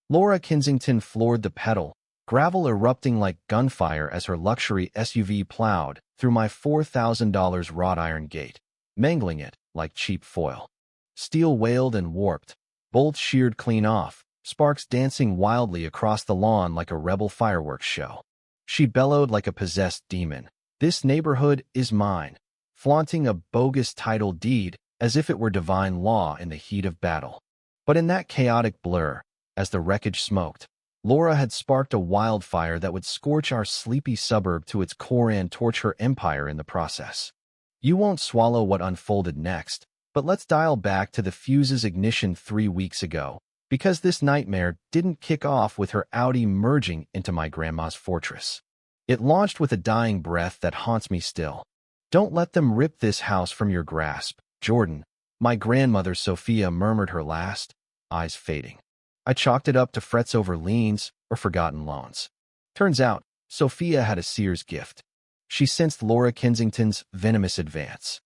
Laura Kensington floored the pedal, gravel erupting like gunfire as her luxury SUV plowed through my $4,000 wrought iron gate, mangling it like cheap foil. Steel wailed and warped, bolts sheared clean off, sparks dancing wildly across the lawn like a rebel fireworks show. She bellowed like a possessed demon. "This neighborhood is mine," flaunting a bogus title deed as if it were divine law in the heat of battle. But in that chaotic blur, as the wreckage smoked, Laura had sparked a wildfire that would scorch our sleepy suburb to its core and torch her empire in the process. You won't swallow what unfolded next, but let's dial back to the fuse's ignition 3 weeks ago, because this nightmare didn't kick off with her Audi merging into my grandma's fortress. It launched with a dying breath that haunts me still. "Don't let them rip this house from your grasp, Jordan," my grandmother Sophia murmured her last, eyes fading. I chalked it up to frets over liens or forgotten loans. Turns out, Sophia had a Sears gift. She sensed Laura Kensington's venomous advance.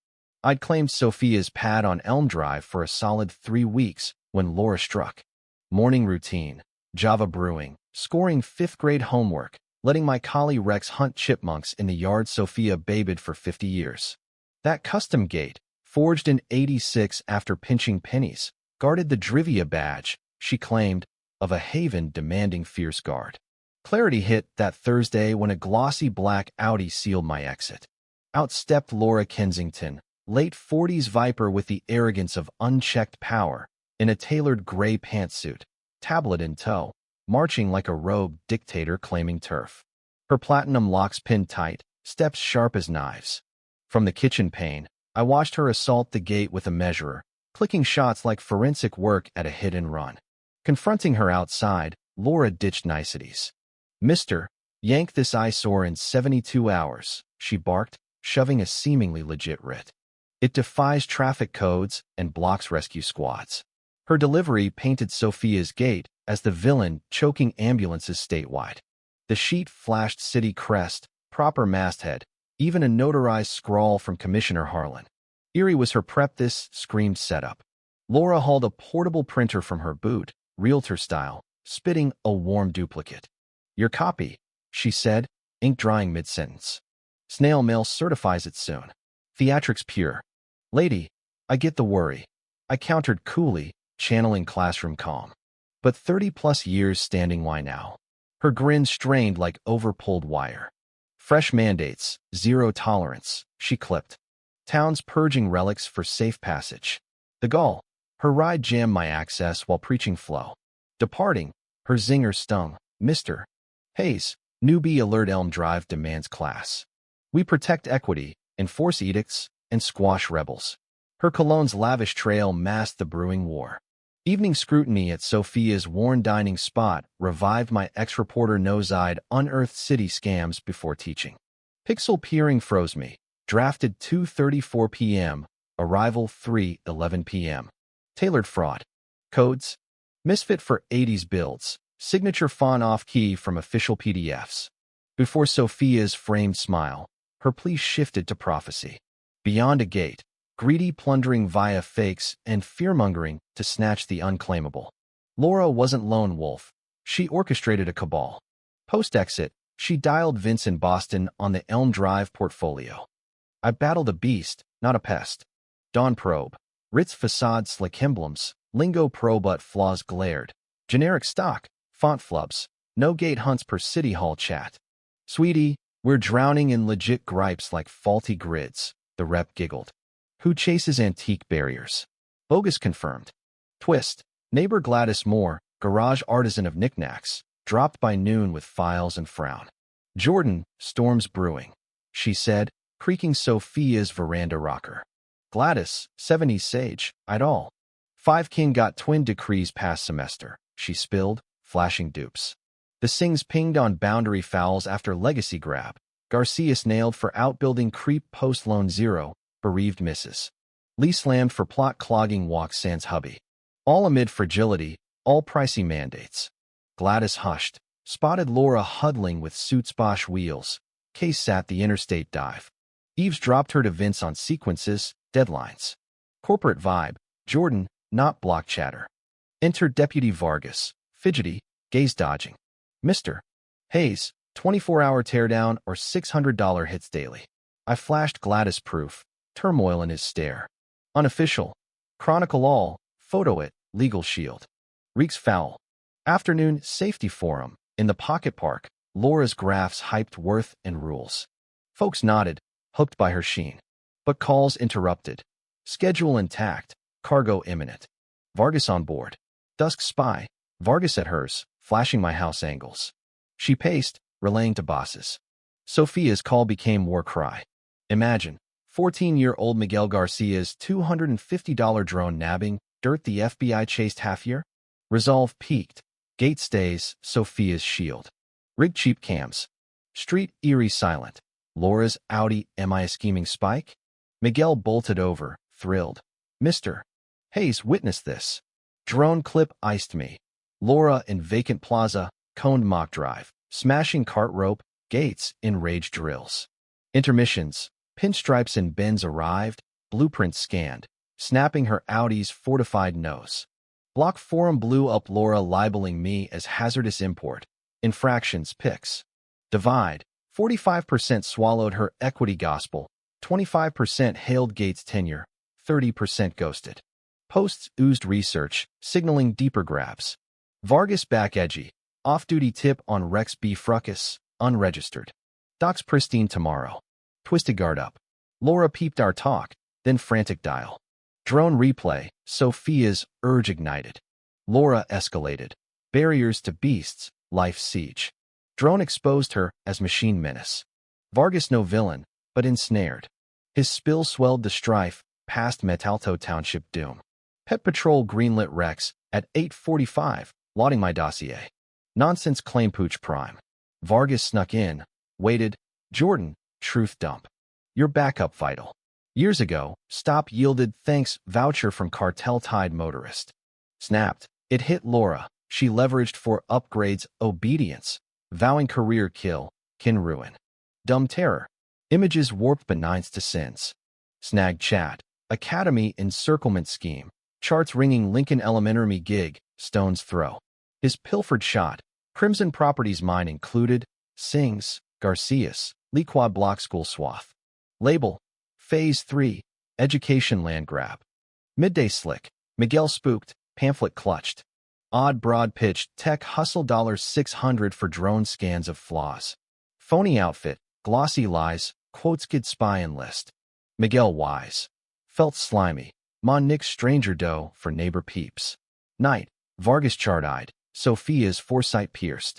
I'd claimed Sophia's pad on Elm Drive for a solid 3 weeks when Laura struck. Morning routine, Java brewing, scoring 5th grade homework, letting my collie Rex hunt chipmunks in the yard Sophia babied for 50 years. That custom gate, forged in '86 after pinching pennies, guarded the Drivia badge, she claimed, of a haven demanding fierce guard. Clarity hit that Thursday when a glossy black Audi sealed my exit. Out stepped Laura Kensington, late 40s viper with the arrogance of unchecked power, in a tailored gray pantsuit, tablet in tow, marching like a rogue dictator claiming turf. Her platinum locks pinned tight, steps sharp as knives. From the kitchen pane, I watched her assault the gate with a measurer, clicking shots like forensic work at a hit-and-run. Confronting her outside, Laura ditched niceties. "Mister, yank this eyesore in 72 hours, she barked, shoving a seemingly legit writ. "It defies traffic codes and blocks rescue squads." Her delivery painted Sophia's gate as the villain choking ambulances statewide. The sheet flashed city crest, proper masthead, even a notarized scrawl from Commissioner Harlan. Eerie was her prep this screamed setup. Laura hauled a portable printer from her boot, realtor style, spitting a warm duplicate. "Your copy," she said, ink drying mid-sentence. "Snail mail certifies it soon." Theatrics pure. "Lady, I get the worry," I countered coolly, channeling classroom calm. "But 30-plus years standing why now?" Her grin strained like over-pulled wire. "Fresh mandates, zero tolerance," she clipped. "Towns purging relics for safe passage." The gall. Her ride jammed my access while preaching flow. Departing, her zinger stung. "Mr. Hayes, newbie alert Elm Drive demands class. We protect equity, enforce edicts, and squash rebels." Her cologne's lavish trail masked the brewing war. Evening scrutiny at Sophia's worn dining spot revived my ex-reporter nose-eyed unearthed city scams before teaching. Pixel peering froze me. Drafted 2:34 p.m., arrival 3:11 p.m. Tailored fraud. Codes. Misfit for 80s builds. Signature font off-key from official PDFs. Before Sophia's framed smile, her plea shifted to prophecy. Beyond a gate, greedy plundering via fakes and fear-mongering to snatch the unclaimable. Laura wasn't lone wolf. She orchestrated a cabal. Post-exit, she dialed Vince in Boston on the Elm Drive portfolio. I battled a beast, not a pest. Dawn probe. Ritz facade slick emblems, lingo pro but flaws glared. Generic stock, font flubs, no gate hunts per city hall chat. "Sweetie, we're drowning in legit gripes like faulty grids," the rep giggled. "Who chases antique barriers?" Bogus confirmed. Twist. Neighbor Gladys Moore, garage artisan of knickknacks, dropped by noon with files and frown. "Jordan, storm's brewing," she said, creaking Sophia's veranda rocker. "Gladys, 70s sage, I'd all. 5 king got twin decrees past semester," she spilled, flashing dupes. The Sings pinged on boundary fouls after legacy grab. Garcias nailed for outbuilding creep post loan 0, bereaved misses. Lee slammed for plot clogging walk sans hubby. All amid fragility, all pricey mandates. Gladys hushed, spotted Laura huddling with suits Bosch wheels. Case sat the interstate dive. Eves dropped her to Vince on sequences, deadlines. Corporate vibe, Jordan, not block chatter. Enter Deputy Vargas, fidgety, gaze dodging. Mr. Hayes, 24-hour teardown or $600 hits daily. I flashed Gladys proof, turmoil in his stare. Unofficial. Chronicle all, photo it, legal shield. Reeks foul. Afternoon safety forum. In the pocket park, Laura's graphs hyped worth and rules. Folks nodded, hooked by her sheen. But calls interrupted. Schedule intact, cargo imminent. Vargas on board. Dusk spy, Vargas at hers, flashing my house angles. She paced, relaying to bosses. Sophia's call became war cry. Imagine, 14-year-old Miguel Garcia's $250 drone nabbing dirt the FBI chased half year? Resolve peaked. Gate stays, Sophia's shield. Rig cheap cams. Street eerie silent. Laura's Audi, am I a scheming spike? Miguel bolted over, thrilled. Mr. Hayes, witness this. Drone clip iced me. Laura in vacant plaza, coned mock drive, smashing cart rope, gates in rage drills. Intermissions, pinstripes and bins arrived, blueprints scanned, snapping her Audi's fortified nose. Block forum blew up Laura libeling me as hazardous import. Infractions pics. Divide, 45% swallowed her equity gospel, 25% hailed Gates' tenure, 30% ghosted. Posts oozed research, signaling deeper grabs. Vargas back edgy, off-duty tip on Rex B. Fruckus, unregistered. Docs pristine tomorrow. Twisted guard up. Laura peeped our talk, then frantic dial. Drone replay, Sophia's urge ignited. Laura escalated. Barriers to beasts, life siege. Drone exposed her as machine menace. Vargas no villain, but ensnared. His spill swelled the strife, past Metalto Township doom. Pet Patrol greenlit Rex at 8:45, lauding my dossier. Nonsense claim pooch prime. Vargas snuck in, waited. Jordan, truth dump. Your backup vital. Years ago, stop yielded thanks voucher from cartel-tied motorist. Snapped. It hit Laura. She leveraged for upgrades, obedience. Vowing career kill, kin ruin. Dumb terror. Images warped benigns to sins. Snag chat. Academy encirclement scheme. Charts ringing Lincoln Elementary gig, stone's throw. His pilfered shot. Crimson Properties mine included. Sings, Garcias, Liquid Block School swath. Label. Phase 3. Education land grab. Midday slick. Miguel spooked. Pamphlet clutched. Odd broad pitch. Tech hustle $600 for drone scans of flaws. Phony outfit. Glossy lies. Quotes kid spy enlist. Miguel wise. Felt slimy. Mon Nick's stranger dough for neighbor peeps. Night. Vargas chart-eyed. Sophia's foresight pierced.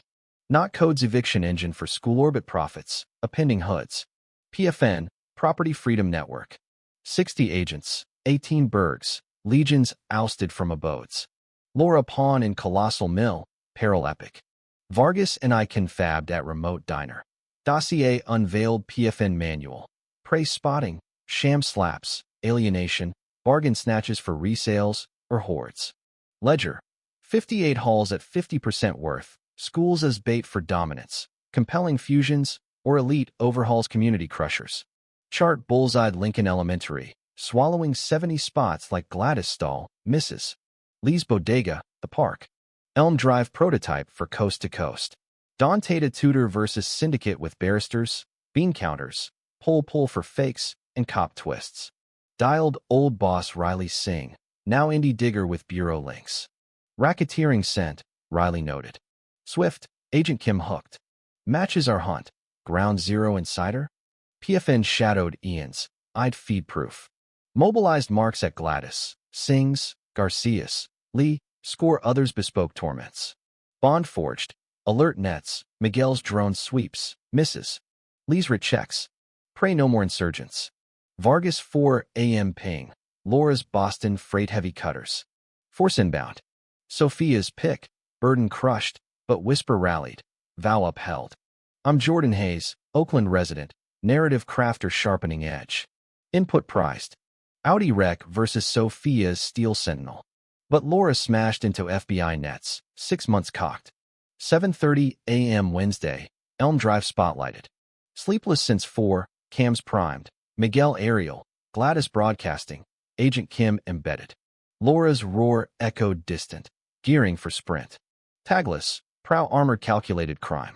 Not code's eviction engine for school orbit profits. Appending hoods. PFN. Property Freedom Network. 60 agents. 18 burgs. Legions ousted from abodes. Laura pawn in colossal mill. Peril epic. Vargas and I confabbed at remote diner. Dossier unveiled PFN manual. Prey spotting. Sham slaps. Alienation. Bargain snatches for resales or hoards. Ledger. 58 halls at 50% worth. Schools as bait for dominance. Compelling fusions or elite overhauls community crushers. Chart bullseyed Lincoln Elementary. Swallowing 70 spots like Gladys stall, misses. Lee's Bodega, the park. Elm Drive prototype for coast to coast. Dante to Tudor versus syndicate with barristers, bean counters, pull for fakes, and cop twists. Dialed old boss Riley Singh, now indie digger with bureau links. Racketeering scent, Riley noted. Swift, Agent Kim hooked. Matches our hunt. Ground Zero Insider? PFN shadowed Ian's, eyed feed proof. Mobilized marks at Gladys, Sings, Garcias, Lee, score others bespoke torments. Bond forged, alert nets, Miguel's drone sweeps, misses. Lee's rechecks. Pray no more insurgents. Vargas 4 a.m. ping. Laura's Boston freight heavy cutters. Force inbound. Sophia's pick. Burden crushed, but whisper rallied. Vow upheld. I'm Jordan Hayes, Oakland resident. Narrative crafter sharpening edge. Input prized. Audi wreck versus Sophia's Steel Sentinel. But Laura smashed into FBI nets. 6 months cocked. 7:30 a.m. Wednesday. Elm Drive spotlighted. Sleepless since 4. Cams primed. Miguel aerial. Gladys broadcasting. Agent Kim embedded. Laura's roar echoed distant. Gearing for sprint. Tagless. Prow armor calculated crime.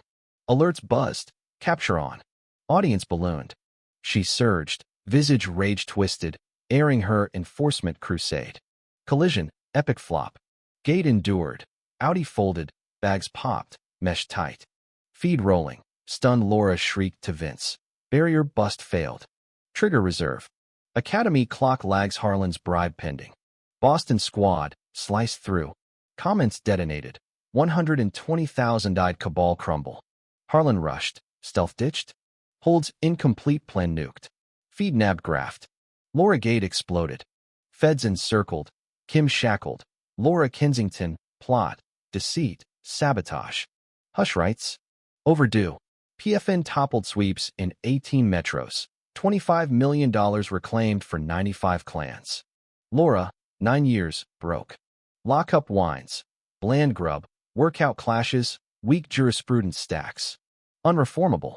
Alerts buzzed. Capture on. Audience ballooned. She surged, visage rage twisted, airing her enforcement crusade. Collision, epic flop. Gate endured. Audi folded, bags popped, mesh tight. Feed rolling. Stunned Laura shrieked to Vince. Barrier bust failed. Trigger reserve. Academy clock lags Harlan's bribe pending. Boston squad, sliced through. Comments detonated. 120,000-eyed cabal crumble. Harlan rushed. Stealth ditched. Holds incomplete plan nuked. Feed nabbed graft. Laura Gate exploded. Feds encircled. Kim shackled. Laura Kensington, plot, deceit, sabotage. Hush rights. Overdue. PFN toppled sweeps in 18 metros. $25 million reclaimed for 95 clans. Laura, 9 years, broke. Lockup wines. Bland grub. Workout clashes. Weak jurisprudence stacks. Unreformable.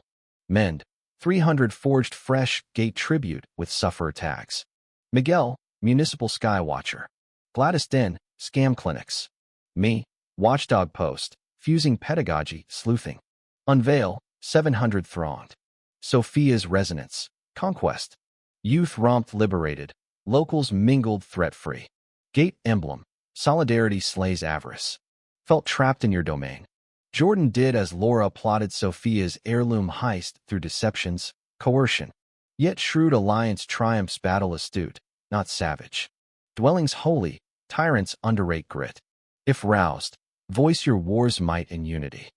Mend. 300 forged fresh Gate tribute with sufferer tags. Miguel, Municipal Skywatcher. Gladys Den, Scam Clinics. Me, Watchdog Post, Fusing Pedagogy, Sleuthing. Unveil, 700 thronged. Sophia's Resonance, Conquest. Youth romped liberated. Locals mingled threat-free. Gate emblem, Solidarity slays avarice. Felt trapped in your domain. Jordan did as Laura plotted Sophia's heirloom heist through deceptions, coercion. Yet shrewd alliance triumphs battle astute, not savage. Dwellings holy, tyrants underrate grit. If roused, voice your war's might in unity.